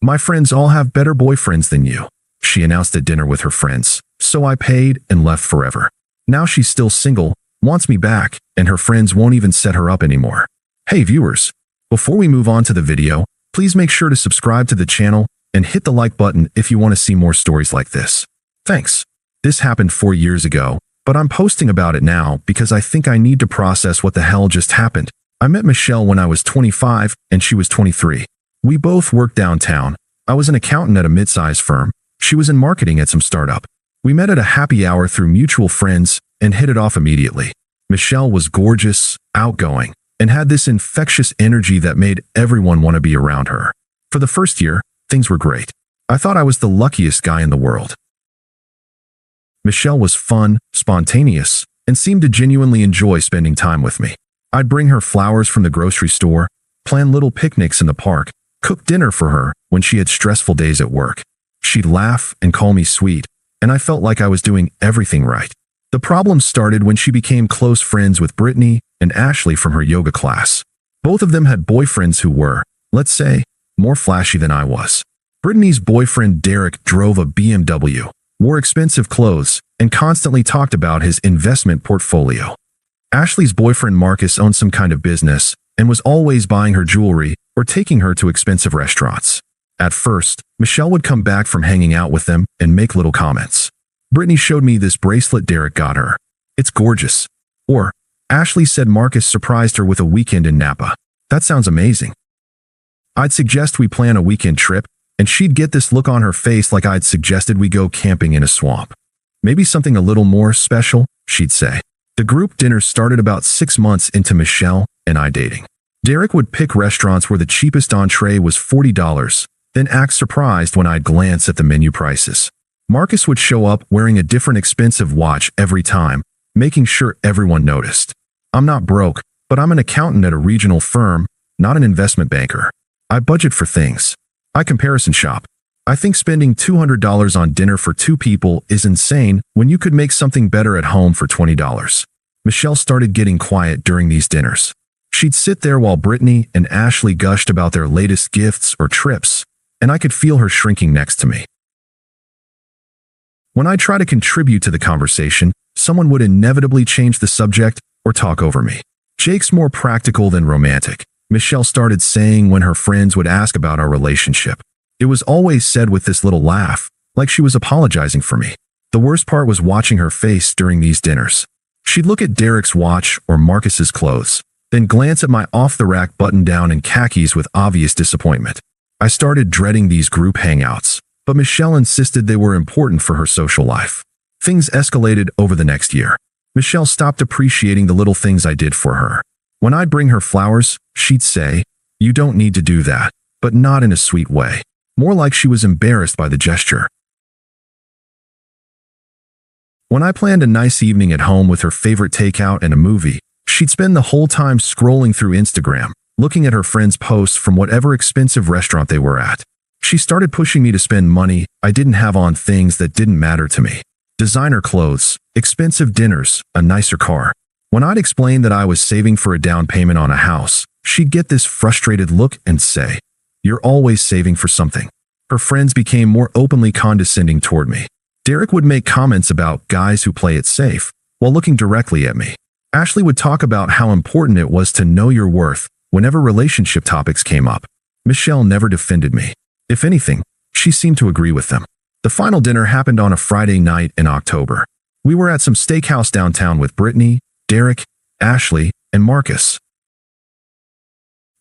My friends all have better boyfriends than you, she announced at dinner with her friends, so I paid and left forever. Now she's still single, wants me back, and her friends won't even set her up anymore. Hey viewers, before we move on to the video, please make sure to subscribe to the channel and hit the like button if you want to see more stories like this. Thanks. This happened 4 years ago, but I'm posting about it now because I think I need to process what the hell just happened. I met Michelle when I was 25 and she was 23. We both worked downtown. I was an accountant at a mid-sized firm. She was in marketing at some startup. We met at a happy hour through mutual friends and hit it off immediately. Michelle was gorgeous, outgoing, and had this infectious energy that made everyone want to be around her. For the first year, things were great. I thought I was the luckiest guy in the world. Michelle was fun, spontaneous, and seemed to genuinely enjoy spending time with me. I'd bring her flowers from the grocery store, plan little picnics in the park, cook dinner for her when she had stressful days at work. She'd laugh and call me sweet, and I felt like I was doing everything right. The problem started when she became close friends with Brittany and Ashley from her yoga class. Both of them had boyfriends who were, let's say, more flashy than I was. Brittany's boyfriend Derek drove a BMW, wore expensive clothes, and constantly talked about his investment portfolio. Ashley's boyfriend Marcus owned some kind of business and was always buying her jewelry or taking her to expensive restaurants. At first, Michelle would come back from hanging out with them and make little comments. Brittany showed me this bracelet Derek got her. It's gorgeous. Or, Ashley said Marcus surprised her with a weekend in Napa. That sounds amazing. I'd suggest we plan a weekend trip, and she'd get this look on her face like I'd suggested we go camping in a swamp. Maybe something a little more special, she'd say. The group dinner started about 6 months into Michelle and I dating. Derek would pick restaurants where the cheapest entree was $40, then act surprised when I'd glance at the menu prices. Marcus would show up wearing a different expensive watch every time, making sure everyone noticed. I'm not broke, but I'm an accountant at a regional firm, not an investment banker. I budget for things. I comparison shop. I think spending $200 on dinner for 2 people is insane when you could make something better at home for $20. Michelle started getting quiet during these dinners. She'd sit there while Brittany and Ashley gushed about their latest gifts or trips, and I could feel her shrinking next to me. When I try to contribute to the conversation, someone would inevitably change the subject or talk over me. Jake's more practical than romantic, Michelle started saying when her friends would ask about our relationship. It was always said with this little laugh, like she was apologizing for me. The worst part was watching her face during these dinners. She'd look at Derek's watch or Marcus's clothes, then glance at my off-the-rack button-down and khakis with obvious disappointment. I started dreading these group hangouts, but Michelle insisted they were important for her social life. Things escalated over the next year. Michelle stopped appreciating the little things I did for her. When I'd bring her flowers, she'd say, "You don't need to do that," but not in a sweet way. More like she was embarrassed by the gesture. When I planned a nice evening at home with her favorite takeout and a movie, she'd spend the whole time scrolling through Instagram, looking at her friends' posts from whatever expensive restaurant they were at. She started pushing me to spend money I didn't have on things that didn't matter to me. Designer clothes, expensive dinners, a nicer car. When I'd explain that I was saving for a down payment on a house, she'd get this frustrated look and say, "You're always saving for something." Her friends became more openly condescending toward me. Derek would make comments about guys who play it safe, while looking directly at me. Ashley would talk about how important it was to know your worth whenever relationship topics came up. Michelle never defended me. If anything, she seemed to agree with them. The final dinner happened on a Friday night in October. We were at some steakhouse downtown with Brittany, Derek, Ashley, and Marcus.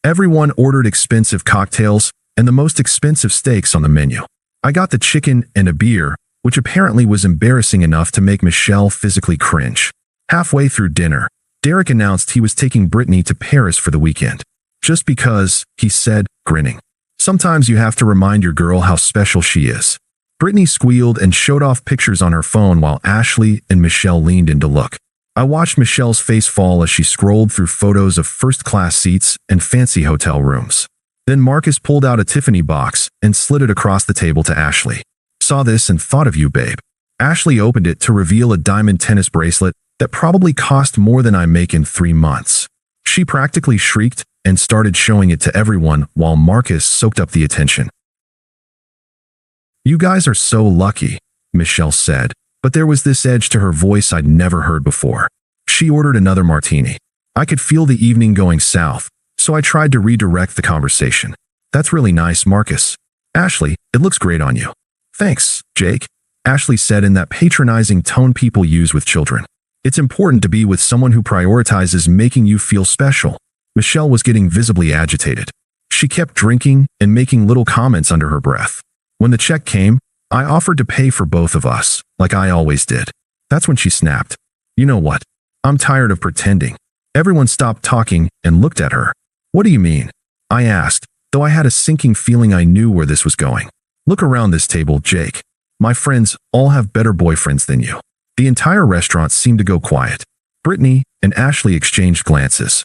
Everyone ordered expensive cocktails and the most expensive steaks on the menu. I got the chicken and a beer, which apparently was embarrassing enough to make Michelle physically cringe. Halfway through dinner, Derek announced he was taking Brittany to Paris for the weekend. Just because, he said, grinning. Sometimes you have to remind your girl how special she is. Brittany squealed and showed off pictures on her phone while Ashley and Michelle leaned in to look. I watched Michelle's face fall as she scrolled through photos of first-class seats and fancy hotel rooms. Then Marcus pulled out a Tiffany box and slid it across the table to Ashley. "Saw this and thought of you, babe." Ashley opened it to reveal a diamond tennis bracelet that probably cost more than I make in 3 months. She practically shrieked and started showing it to everyone while Marcus soaked up the attention. You guys are so lucky, Michelle said, but there was this edge to her voice I'd never heard before. She ordered another martini. I could feel the evening going south, so I tried to redirect the conversation. That's really nice, Marcus. Ashley, it looks great on you. Thanks, Jake, Ashley said in that patronizing tone people use with children. It's important to be with someone who prioritizes making you feel special. Michelle was getting visibly agitated. She kept drinking and making little comments under her breath. When the check came, I offered to pay for both of us, like I always did. That's when she snapped. You know what? I'm tired of pretending. Everyone stopped talking and looked at her. What do you mean? I asked, though I had a sinking feeling I knew where this was going. Look around this table, Jake. My friends all have better boyfriends than you. The entire restaurant seemed to go quiet. Brittany and Ashley exchanged glances.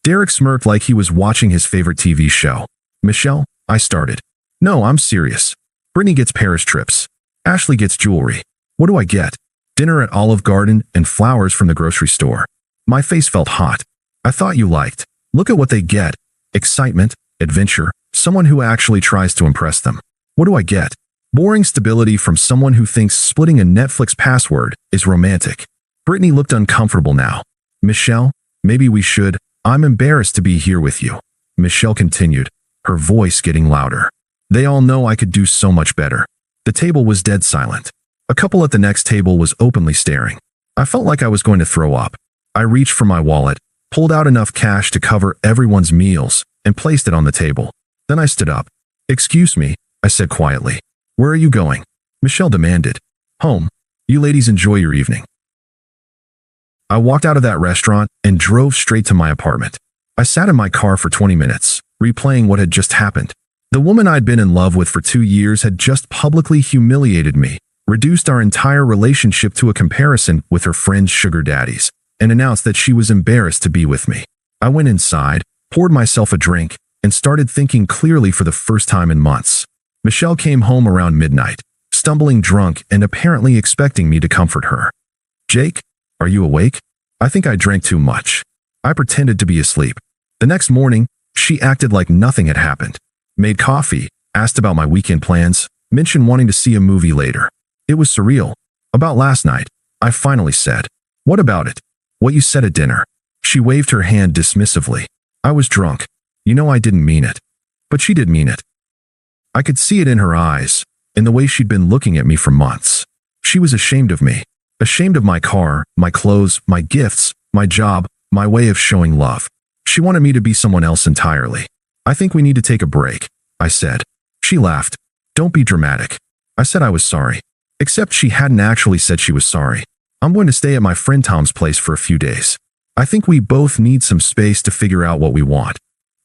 Derek smirked like he was watching his favorite TV show. Michelle, I started. No, I'm serious. Brittany gets Paris trips. Ashley gets jewelry. What do I get? Dinner at Olive Garden and flowers from the grocery store. My face felt hot. I thought you liked. Look at what they get. Excitement, adventure, someone who actually tries to impress them. What do I get? Boring stability from someone who thinks splitting a Netflix password is romantic. Brittany looked uncomfortable now. Michelle, maybe we should. I'm embarrassed to be here with you. Michelle continued, her voice getting louder. They all know I could do so much better. The table was dead silent. A couple at the next table was openly staring. I felt like I was going to throw up. I reached for my wallet, pulled out enough cash to cover everyone's meals, and placed it on the table. Then I stood up. Excuse me, I said quietly. Where are you going? Michelle demanded. Home. You ladies enjoy your evening. I walked out of that restaurant and drove straight to my apartment. I sat in my car for 20 minutes, replaying what had just happened. The woman I'd been in love with for 2 years had just publicly humiliated me, reduced our entire relationship to a comparison with her friend's sugar daddies, and announced that she was embarrassed to be with me. I went inside, poured myself a drink, and started thinking clearly for the first time in months. Michelle came home around midnight, stumbling drunk and apparently expecting me to comfort her. Jake, are you awake? I think I drank too much. I pretended to be asleep. The next morning, she acted like nothing had happened. Made coffee, asked about my weekend plans, mentioned wanting to see a movie later. It was surreal. About last night, I finally said, what about it? What you said at dinner. She waved her hand dismissively. I was drunk. You know I didn't mean it. But she did mean it. I could see it in her eyes, in the way she'd been looking at me for months. She was ashamed of me. Ashamed of my car, my clothes, my gifts, my job, my way of showing love. She wanted me to be someone else entirely. I think we need to take a break, I said. She laughed. Don't be dramatic. I said I was sorry. Except she hadn't actually said she was sorry. I'm going to stay at my friend Tom's place for a few days. I think we both need some space to figure out what we want.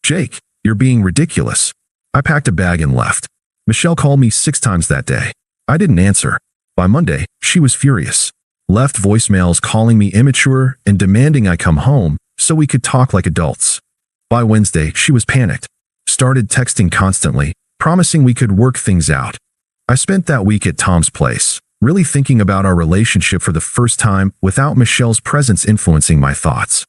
Jake, you're being ridiculous. I packed a bag and left. Michelle called me 6 times that day. I didn't answer. By Monday, she was furious. Left voicemails calling me immature and demanding I come home so we could talk like adults. By Wednesday, she was panicked. Started texting constantly, promising we could work things out. I spent that week at Tom's place, really thinking about our relationship for the first time without Michelle's presence influencing my thoughts.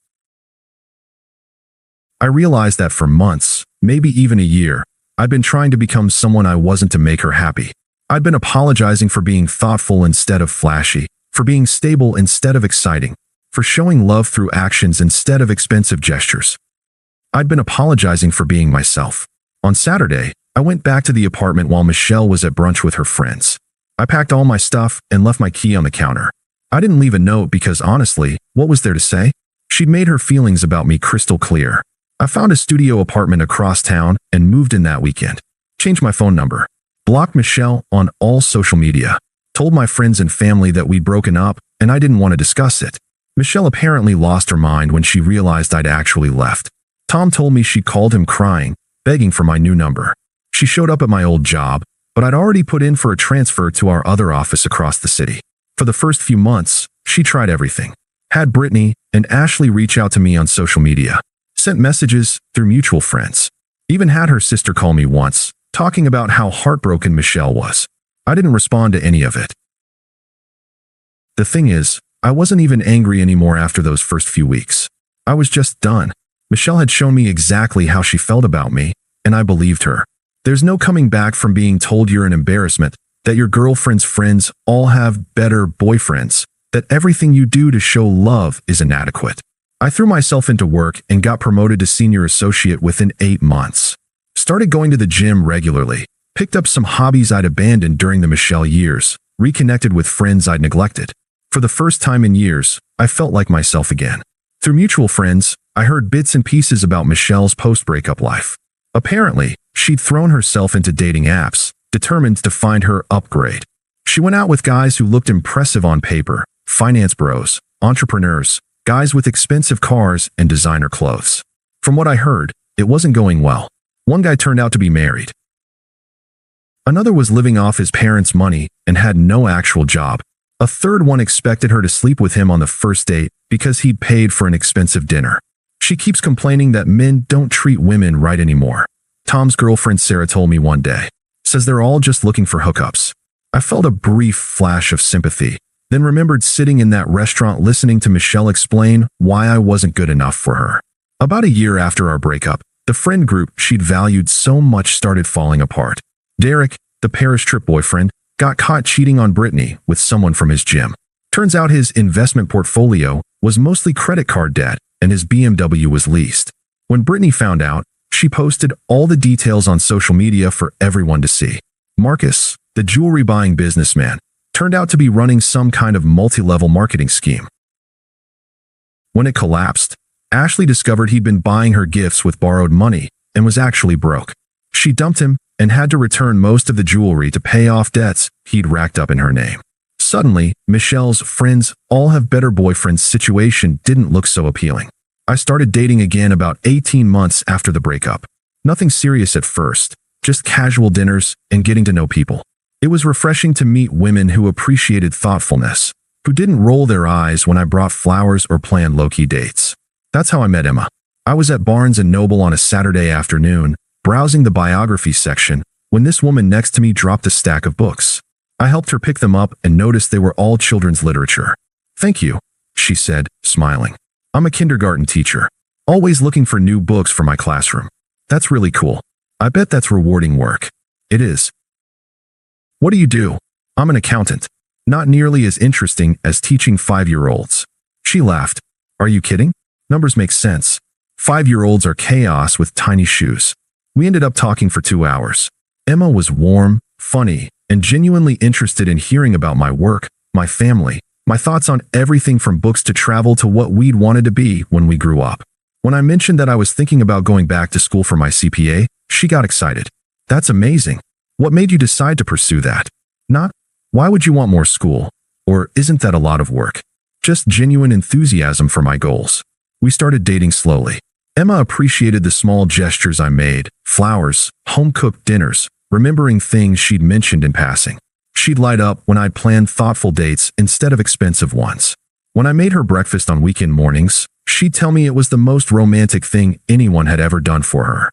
I realized that for months, maybe even a year, I'd been trying to become someone I wasn't to make her happy. I'd been apologizing for being thoughtful instead of flashy, for being stable instead of exciting, for showing love through actions instead of expensive gestures. I'd been apologizing for being myself. On Saturday, I went back to the apartment while Michelle was at brunch with her friends. I packed all my stuff and left my key on the counter. I didn't leave a note because honestly, what was there to say? She'd made her feelings about me crystal clear. I found a studio apartment across town and moved in that weekend. Changed my phone number. Blocked Michelle on all social media. Told my friends and family that we'd broken up and I didn't want to discuss it. Michelle apparently lost her mind when she realized I'd actually left. Tom told me she called him crying, begging for my new number. She showed up at my old job, but I'd already put in for a transfer to our other office across the city. For the first few months, she tried everything. Had Brittany and Ashley reach out to me on social media. Sent messages through mutual friends. Even had her sister call me once, talking about how heartbroken Michelle was. I didn't respond to any of it. The thing is, I wasn't even angry anymore after those first few weeks. I was just done. Michelle had shown me exactly how she felt about me, and I believed her. There's no coming back from being told you're an embarrassment, that your girlfriend's friends all have better boyfriends, that everything you do to show love is inadequate. I threw myself into work and got promoted to senior associate within 8 months. Started going to the gym regularly, picked up some hobbies I'd abandoned during the Michelle years, reconnected with friends I'd neglected. For the first time in years, I felt like myself again. Through mutual friends, I heard bits and pieces about Michelle's post-breakup life. Apparently, she'd thrown herself into dating apps, determined to find her upgrade. She went out with guys who looked impressive on paper, finance bros, entrepreneurs, guys with expensive cars and designer clothes. From what I heard, it wasn't going well. One guy turned out to be married. Another was living off his parents' money and had no actual job. A third one expected her to sleep with him on the first date because he'd paid for an expensive dinner. She keeps complaining that men don't treat women right anymore. Tom's girlfriend Sarah told me one day. Says they're all just looking for hookups. I felt a brief flash of sympathy, then remembered sitting in that restaurant listening to Michelle explain why I wasn't good enough for her. About a year after our breakup, the friend group she'd valued so much started falling apart. Derek, the Paris trip boyfriend, got caught cheating on Brittany with someone from his gym. Turns out his investment portfolio was mostly credit card debt, and his BMW was leased. When Brittany found out, she posted all the details on social media for everyone to see. Marcus, the jewelry-buying businessman, turned out to be running some kind of multi-level marketing scheme. When it collapsed, Ashley discovered he'd been buying her gifts with borrowed money and was actually broke. She dumped him and had to return most of the jewelry to pay off debts he'd racked up in her name. Suddenly, Michelle's friends all have better boyfriends situation didn't look so appealing. I started dating again about 18 months after the breakup. Nothing serious at first, just casual dinners and getting to know people. It was refreshing to meet women who appreciated thoughtfulness, who didn't roll their eyes when I brought flowers or planned low-key dates. That's how I met Emma. I was at Barnes & Noble on a Saturday afternoon, browsing the biography section, when this woman next to me dropped a stack of books. I helped her pick them up and noticed they were all children's literature. "Thank you," she said, smiling. "I'm a kindergarten teacher, always looking for new books for my classroom." "That's really cool. I bet that's rewarding work." "It is." "What do you do?" "I'm an accountant." "Not nearly as interesting as teaching 5-year-olds. She laughed. "Are you kidding? Numbers make sense. 5-year-olds are chaos with tiny shoes." We ended up talking for 2 hours. Emma was warm, funny, and genuinely interested in hearing about my work, my family, my thoughts on everything from books to travel to what we'd wanted to be when we grew up. When I mentioned that I was thinking about going back to school for my CPA, she got excited. "That's amazing. What made you decide to pursue that?" Not, "Why would you want more school?" or "Isn't that a lot of work?" Just genuine enthusiasm for my goals. We started dating slowly. Emma appreciated the small gestures I made, flowers, home-cooked dinners, remembering things she'd mentioned in passing. She'd light up when I'd planned thoughtful dates instead of expensive ones. When I made her breakfast on weekend mornings, she'd tell me it was the most romantic thing anyone had ever done for her.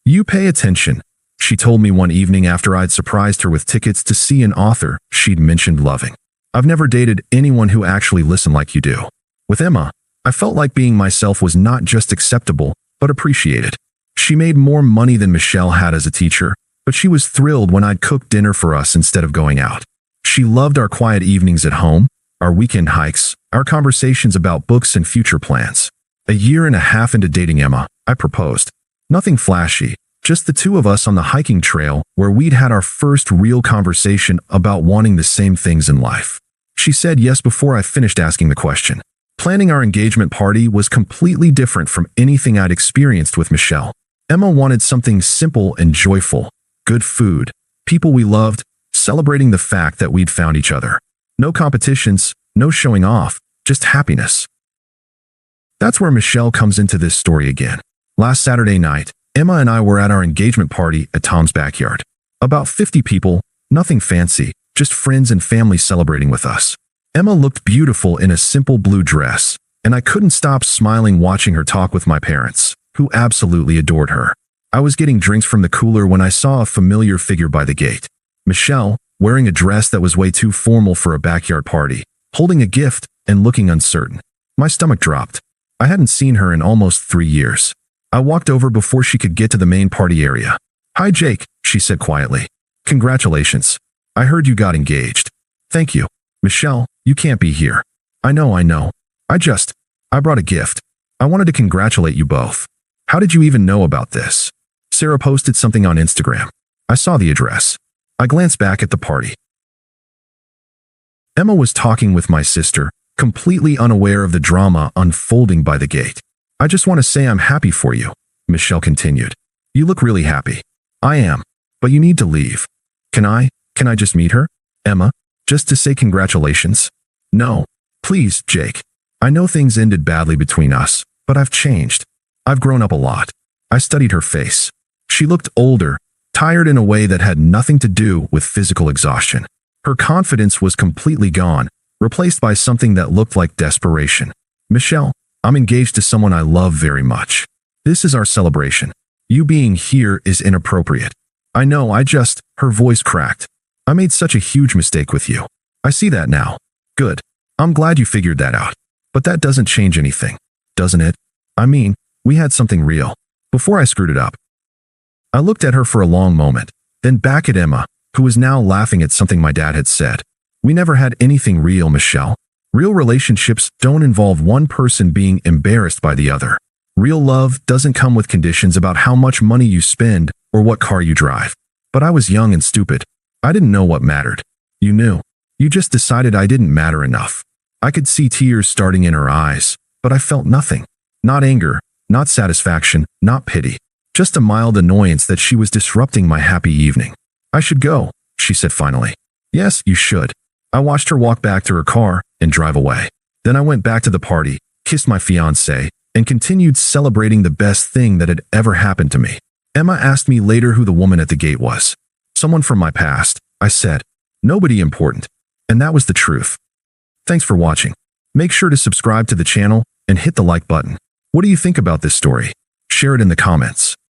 "You pay attention," she told me one evening after I'd surprised her with tickets to see an author she'd mentioned loving. "I've never dated anyone who actually listened like you do." With Emma, I felt like being myself was not just acceptable, but appreciated. She made more money than Michelle had as a teacher, but she was thrilled when I'd cook dinner for us instead of going out. She loved our quiet evenings at home, our weekend hikes, our conversations about books and future plans. A year and a half into dating Emma, I proposed. Nothing flashy, just the two of us on the hiking trail where we'd had our first real conversation about wanting the same things in life. She said yes before I finished asking the question. Planning our engagement party was completely different from anything I'd experienced with Michelle. Emma wanted something simple and joyful, good food, people we loved, celebrating the fact that we'd found each other. No competitions, no showing off, just happiness. That's where Michelle comes into this story again. Last Saturday night, Emma and I were at our engagement party at Tom's backyard. About 50 people, nothing fancy, just friends and family celebrating with us. Emma looked beautiful in a simple blue dress, and I couldn't stop smiling watching her talk with my parents, who absolutely adored her. I was getting drinks from the cooler when I saw a familiar figure by the gate. Michelle, wearing a dress that was way too formal for a backyard party, holding a gift and looking uncertain. My stomach dropped. I hadn't seen her in almost 3 years. I walked over before she could get to the main party area. Hi, Jake, she said quietly. Congratulations. I heard you got engaged. Thank you. Michelle, you can't be here. I know. I brought a gift. I wanted to congratulate you both. How did you even know about this? Sarah posted something on Instagram. I saw the address. I glanced back at the party. Emma was talking with my sister, completely unaware of the drama unfolding by the gate. I just want to say I'm happy for you, Michelle continued. You look really happy. I am. But you need to leave. Can I just meet her? Emma, just to say congratulations? No. Please, Jake. I know things ended badly between us, but I've changed. I've grown up a lot. I studied her face. She looked older, tired in a way that had nothing to do with physical exhaustion. Her confidence was completely gone, replaced by something that looked like desperation. Michelle, I'm engaged to someone I love very much. This is our celebration. You being here is inappropriate. I know, her voice cracked. I made such a huge mistake with you. I see that now. Good. I'm glad you figured that out. But that doesn't change anything, doesn't it? I mean, we had something real. Before I screwed it up. I looked at her for a long moment, then back at Emma, who was now laughing at something my dad had said. We never had anything real, Michelle. Real relationships don't involve one person being embarrassed by the other. Real love doesn't come with conditions about how much money you spend or what car you drive. But I was young and stupid. I didn't know what mattered. You knew. You just decided I didn't matter enough. I could see tears starting in her eyes, but I felt nothing. Not anger, not satisfaction, not pity. Just a mild annoyance that she was disrupting my happy evening. I should go, she said finally. Yes, you should. I watched her walk back to her car and drive away. Then I went back to the party, kissed my fiancé, and continued celebrating the best thing that had ever happened to me. Emma asked me later who the woman at the gate was. Someone from my past, I said. Nobody important. And that was the truth. Thanks for watching. Make sure to subscribe to the channel and hit the like button. What do you think about this story? Share it in the comments.